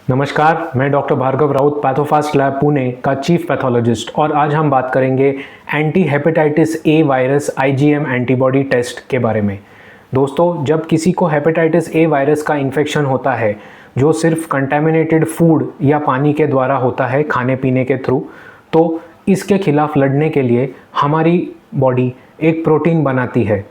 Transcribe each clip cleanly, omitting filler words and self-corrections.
नमस्कार, मैं doctor Bhargav Raut, Pathofast lab Pune का चीफ पैथोलॉजिस्ट और आज हम बात करेंगे anti hepatitis A virus IgM antibody test के बारे में। दोस्तों, जब किसी को हेपेटाइटिस ए वायरस का इन्फेक्शन होता है जो सिर्फ कंटेमिनेटेड फूड या पानी के द्वारा होता है खाने पीने के थ्रू, तो इसके खिलाफ लड़ने के लिए हमारी बॉडी एक प्रोटीन बनाती है।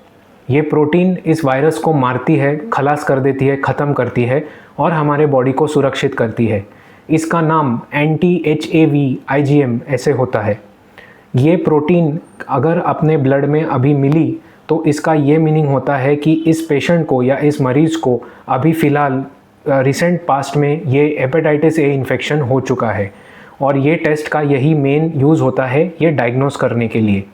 ये प्रोटीन इस वायरस को मारती है, खलास कर देती है, ख़त्म करती है और हमारे बॉडी को सुरक्षित करती है। इसका नाम एंटी एचएवी आईजीएम ऐसे होता है। ये प्रोटीन अगर अपने ब्लड में अभी मिली तो इसका ये मीनिंग होता है कि इस पेशेंट को या इस मरीज़ को अभी फ़िलहाल रिसेंट पास्ट में ये हेपेटाइटिस ए इन्फेक्शन हो चुका है और ये टेस्ट का यही मेन यूज़ होता है ये डायग्नोस करने के लिए।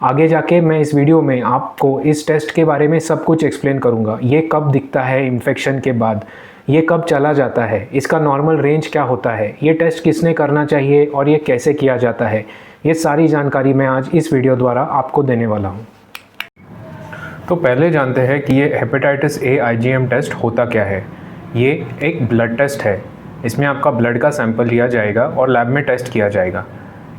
आगे जाके मैं इस वीडियो में आपको इस टेस्ट के बारे में सब कुछ एक्सप्लेन करूँगा। ये कब दिखता है इन्फेक्शन के बाद, ये कब चला जाता है, इसका नॉर्मल रेंज क्या होता है, ये टेस्ट किसने करना चाहिए और ये कैसे किया जाता है, ये सारी जानकारी मैं आज इस वीडियो द्वारा आपको देने वाला हूँ। तो पहले जानते हैं कि ये हेपेटाइटिस ए आईजीएम टेस्ट होता क्या है। ये एक ब्लड टेस्ट है। इसमें आपका ब्लड का सैंपल लिया जाएगा और लैब में टेस्ट किया जाएगा।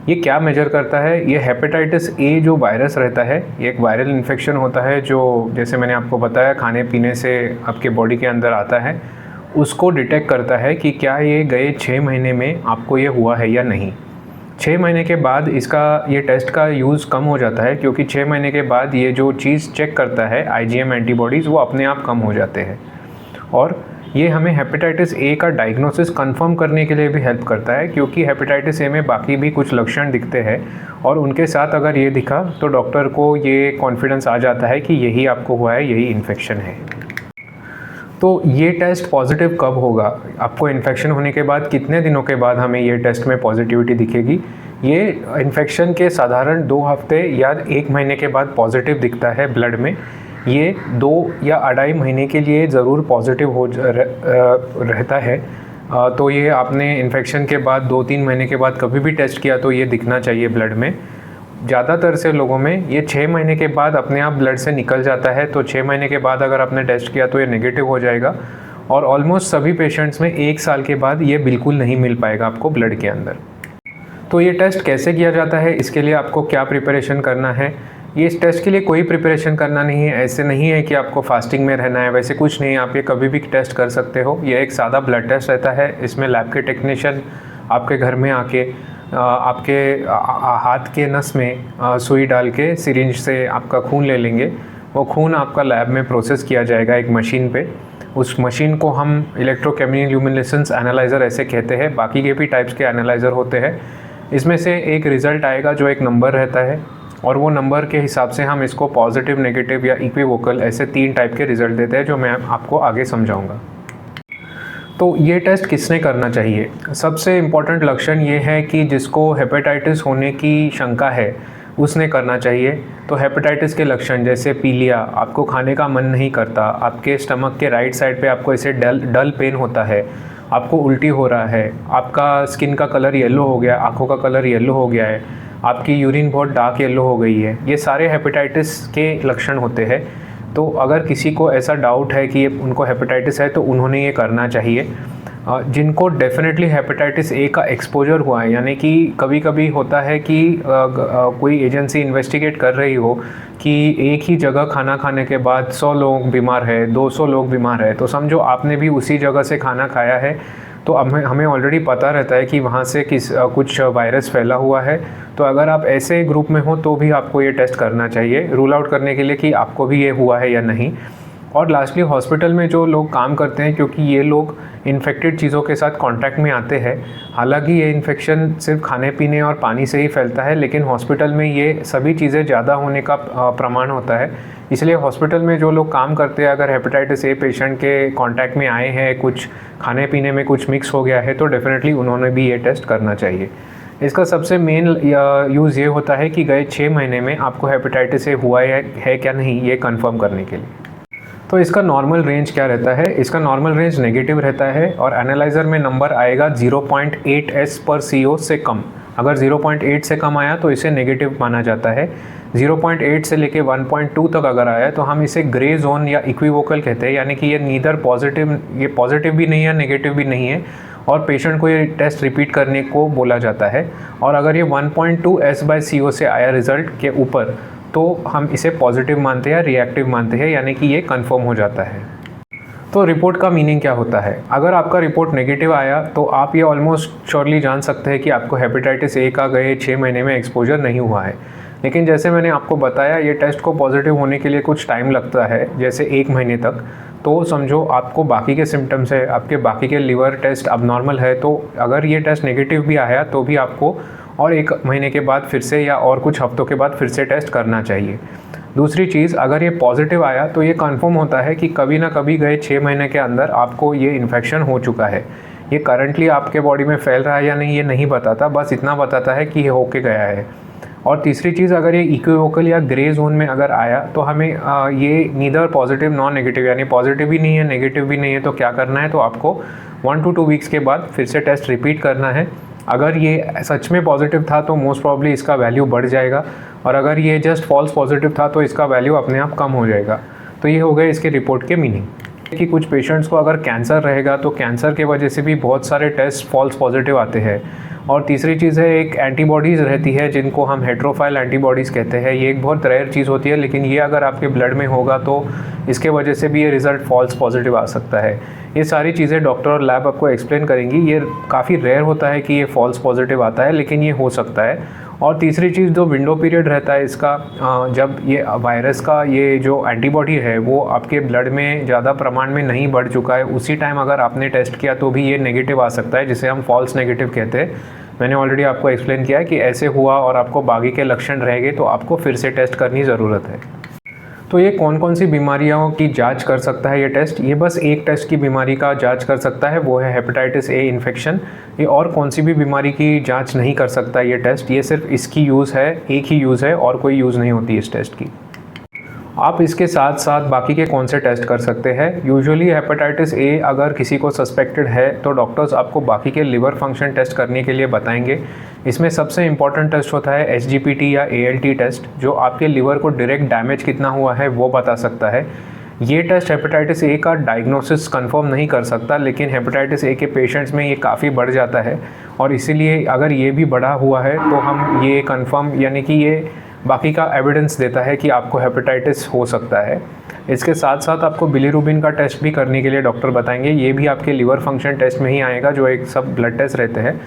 ये क्या मेजर करता है? ये हेपेटाइटिस ए जो वायरस रहता है, ये एक वायरल इन्फेक्शन होता है जो जैसे मैंने आपको बताया खाने पीने से आपके बॉडी के अंदर आता है। उसको डिटेक्ट करता है कि क्या ये गए 6 महीने में आपको ये हुआ है या नहीं। 6 महीने के बाद इसका ये टेस्ट का यूज़ कम हो जाता है क्योंकि 6 महीने के बाद ये जो चीज़ चेक करता है आईजीएम एंटीबॉडीज़ वो अपने आप कम हो जाते हैं और ये हमें हेपेटाइटिस ए का डायग्नोसिस कंफर्म करने के लिए भी हेल्प करता है क्योंकि हेपेटाइटिस ए में बाकी भी कुछ लक्षण दिखते हैं और उनके साथ अगर ये दिखा तो डॉक्टर को ये कॉन्फिडेंस आ जाता है कि यही आपको हुआ है, यही इन्फेक्शन है। तो ये टेस्ट पॉजिटिव कब होगा? आपको इन्फेक्शन होने के बाद कितने दिनों के बाद हमें ये टेस्ट में पॉजिटिविटी दिखेगी? ये इन्फेक्शन के साधारण 2 हफ्ते या 1 महीने के बाद पॉजिटिव दिखता है ब्लड में। ये 2 या 2.5 महीने के लिए ज़रूर पॉजिटिव रहता है। तो ये आपने इन्फेक्शन के बाद 2-3 महीने के बाद कभी भी टेस्ट किया तो ये दिखना चाहिए ब्लड में। ज़्यादातर से लोगों में ये 6 महीने के बाद अपने आप ब्लड से निकल जाता है। तो 6 महीने के बाद अगर आपने टेस्ट किया तो ये नेगेटिव हो जाएगा और ऑलमोस्ट सभी पेशेंट्स में 1 साल के बाद ये बिल्कुल नहीं मिल पाएगा आपको ब्लड के अंदर। तो ये टेस्ट कैसे किया जाता है, इसके लिए आपको क्या प्रिपरेशन करना है? ये इस टेस्ट के लिए कोई प्रिपरेशन करना नहीं है। ऐसे नहीं है कि आपको फास्टिंग में रहना है, वैसे कुछ नहीं है। आप ये कभी भी टेस्ट कर सकते हो। ये एक सादा ब्लड टेस्ट रहता है। इसमें लैब के टेक्नीशियन आपके घर में आके आपके हाथ के नस में सुई डाल के सिरिंज से आपका खून ले लेंगे। वो खून आपका लैब में प्रोसेस किया जाएगा एक मशीन पे। उस मशीन को हम इलेक्ट्रोकेमिकल एनालाइज़र ऐसे कहते हैं। बाकी के भी टाइप्स के एनालाइज़र होते हैं। इसमें से एक रिज़ल्ट आएगा जो एक नंबर रहता है और वो नंबर के हिसाब से हम इसको पॉजिटिव, नेगेटिव या इक्विवोकल ऐसे 3 टाइप के रिज़ल्ट देते हैं जो मैं आपको आगे समझाऊंगा। तो ये टेस्ट किसने करना चाहिए? सबसे इम्पॉर्टेंट लक्षण ये है कि जिसको हेपेटाइटिस होने की शंका है उसने करना चाहिए। तो हेपेटाइटिस के लक्षण जैसे पीलिया, आपको खाने का मन नहीं करता, आपके स्टमक के राइट साइड पे आपको ऐसे डल पेन होता है, आपको उल्टी हो रहा है, आपका स्किन का कलर येलो हो गया, आँखों का कलर येलो हो गया है, आपकी यूरिन बहुत डार्क येलो हो गई है, ये सारे हेपेटाइटिस के लक्षण होते हैं। तो अगर किसी को ऐसा डाउट है कि ये उनको हेपेटाइटिस है तो उन्होंने ये करना चाहिए। जिनको डेफिनेटली हेपेटाइटिस ए का एक्सपोजर हुआ है, यानी कि कभी कभी होता है कि कोई एजेंसी इन्वेस्टिगेट कर रही हो कि एक ही जगह खाना खाने के बाद 100 लोग बीमार है, 200 लोग बीमार है, तो समझो आपने भी उसी जगह से खाना खाया है। तो अब हमें ऑलरेडी पता रहता है कि वहाँ से कुछ वायरस फैला हुआ है। तो अगर आप ऐसे ग्रुप में हो तो भी आपको ये टेस्ट करना चाहिए, रूल आउट करने के लिए कि आपको भी ये हुआ है या नहीं। और लास्टली हॉस्पिटल में जो लोग काम करते हैं, क्योंकि ये लोग इन्फेक्टेड चीज़ों के साथ कांटेक्ट में आते हैं। हालांकि ये इन्फेक्शन सिर्फ खाने पीने और पानी से ही फैलता है, लेकिन हॉस्पिटल में ये सभी चीज़ें ज़्यादा होने का प्रमाण होता है। इसलिए हॉस्पिटल में जो लोग काम करते हैं, अगर हेपेटाइटिस ए पेशेंट के कांटेक्ट में आए हैं, कुछ खाने पीने में कुछ मिक्स हो गया है, तो डेफिनेटली उन्होंने भी ये टेस्ट करना चाहिए। इसका सबसे मेन यूज़ ये होता है कि गए 6 महीने में आपको हेपेटाइटिस ए हुआ है क्या नहीं, ये कंफर्म करने के लिए। तो इसका नॉर्मल रेंज क्या रहता है? इसका नॉर्मल रेंज नेगेटिव रहता है और एनालाइज़र में नंबर आएगा 0.8 पर CO से कम। अगर 0.8 से कम आया तो इसे नेगेटिव माना जाता है। 0.8 से लेके 1.2 तक अगर आया तो हम इसे ग्रे जोन या इक्विवोकल कहते हैं, यानी कि ये नीदर पॉजिटिव, ये पॉजिटिव भी नहीं है, नेगेटिव भी नहीं है और पेशेंट को ये टेस्ट रिपीट करने को बोला जाता है। और अगर ये 1.2 S/CO से आया रिज़ल्ट के ऊपर तो हम इसे पॉजिटिव मानते हैं या रिएक्टिव मानते हैं, यानी कि ये कंफर्म हो जाता है। तो रिपोर्ट का मीनिंग क्या होता है? अगर आपका रिपोर्ट नेगेटिव आया तो आप ये ऑलमोस्ट श्योरली जान सकते हैं कि आपको हेपेटाइटिस ए का गए 6 महीने में एक्सपोजर नहीं हुआ है। लेकिन जैसे मैंने आपको बताया, ये टेस्ट को पॉजिटिव होने के लिए कुछ टाइम लगता है, जैसे 1 महीने तक। तो समझो आपको बाकी के सिम्टम्स है, आपके बाकी के लिवर टेस्ट अबनॉर्मल है, तो अगर ये टेस्ट नेगेटिव भी आया तो भी आपको और 1 महीने के बाद फिर से या और कुछ हफ्तों के बाद फिर से टेस्ट करना चाहिए। दूसरी चीज़, अगर ये पॉजिटिव आया तो ये कंफर्म होता है कि कभी ना कभी गए 6 महीने के अंदर आपको ये इन्फेक्शन हो चुका है। ये करंटली आपके बॉडी में फैल रहा है या नहीं ये नहीं बताता, बस इतना बताता है कि ये होके गया है। और तीसरी चीज़, अगर ये इक्विवोकल या ग्रे जोन में अगर आया तो हमें ये नीदर पॉजिटिव नॉन नेगेटिव, यानी पॉजिटिव भी नहीं है नेगेटिव भी नहीं है, तो क्या करना है, तो आपको 1 to 2 वीक्स के बाद फिर से टेस्ट रिपीट करना है। अगर ये सच में पॉजिटिव था तो मोस्ट प्रॉब्ली इसका वैल्यू बढ़ जाएगा, और अगर ये जस्ट फॉल्स पॉजिटिव था तो इसका वैल्यू अपने आप कम हो जाएगा। तो ये हो गए इसके रिपोर्ट के मीनिंग। कि कुछ पेशेंट्स को अगर कैंसर रहेगा तो कैंसर के वजह से भी बहुत सारे टेस्ट फॉल्स पॉजिटिव आते हैं। और तीसरी चीज़ है, एक एंटीबॉडीज़ रहती है जिनको हम हेट्रोफाइल एंटीबॉडीज़ कहते हैं। ये एक बहुत रेयर चीज़ होती है, लेकिन ये अगर आपके ब्लड में होगा तो इसके वजह से भी ये रिज़ल्ट फॉल्स पॉजिटिव आ सकता है। ये सारी चीज़ें डॉक्टर और लैब आपको एक्सप्लेन करेंगी। ये काफ़ी रेयर होता है कि ये फॉल्स पॉजिटिव आता है, लेकिन ये हो सकता है। और तीसरी चीज़, जो विंडो पीरियड रहता है इसका, जब ये वायरस का ये जो एंटीबॉडी है वो आपके ब्लड में ज़्यादा प्रमाण में नहीं बढ़ चुका है, उसी टाइम अगर आपने टेस्ट किया तो भी ये नेगेटिव आ सकता है, जिसे हम फॉल्स नेगेटिव कहते हैं। मैंने ऑलरेडी आपको एक्सप्लेन किया है कि ऐसे हुआ और आपको बाकी के लक्षण रह गए तो आपको फिर से टेस्ट करनी ज़रूरत है। तो ये कौन कौन सी बीमारियों की जांच कर सकता है ये टेस्ट? ये बस एक टेस्ट की बीमारी का जांच कर सकता है, वो है हेपेटाइटिस ए इन्फेक्शन। ये और कौन सी भी बीमारी की जांच नहीं कर सकता ये टेस्ट। ये सिर्फ इसकी यूज़ है, एक ही यूज़ है और कोई यूज़ नहीं होती इस टेस्ट की। आप इसके साथ साथ बाकी के कौन से टेस्ट कर सकते हैं? यूजुअली हेपेटाइटिस ए अगर किसी को सस्पेक्टेड है तो डॉक्टर्स आपको बाकी के लिवर फंक्शन टेस्ट करने के लिए बताएंगे। इसमें सबसे इम्पॉर्टेंट टेस्ट होता है SGPT या ALT टेस्ट, जो आपके लिवर को डायरेक्ट डैमेज कितना हुआ है वो बता सकता है। ये टेस्ट हेपेटाइटिस ए का डायग्नोसिस कंफर्म नहीं कर सकता, लेकिन हेपेटाइटिस ए के पेशेंट्स में ये काफ़ी बढ़ जाता है, और इसीलिए अगर ये भी बढ़ा हुआ है तो हम ये कंफर्म, यानी कि ये बाकी का एविडेंस देता है कि आपको हेपेटाइटिस हो सकता है। इसके साथ साथ आपको बिलीरुबिन का टेस्ट भी करने के लिए डॉक्टर बताएंगे। ये भी आपके लिवर फंक्शन टेस्ट में ही आएगा, जो एक सब ब्लड टेस्ट रहते हैं।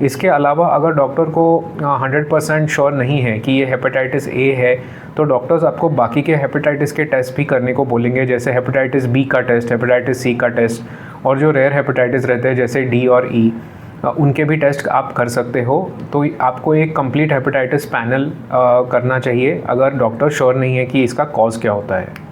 इसके अलावा अगर डॉक्टर को 100% श्योर नहीं है कि ये हेपेटाइटिस ए है तो डॉक्टर्स आपको बाकी के हेपेटाइटिस के टेस्ट भी करने को बोलेंगे, जैसे हेपेटाइटिस बी का टेस्ट, हेपेटाइटिस सी का टेस्ट, और जो रेयर हेपेटाइटिस रहते हैं जैसे डी और ई, उनके भी टेस्ट आप कर सकते हो। तो आपको एक कंप्लीट हेपेटाइटिस पैनल करना चाहिए अगर डॉक्टर श्योर नहीं है कि इसका कॉज क्या होता है।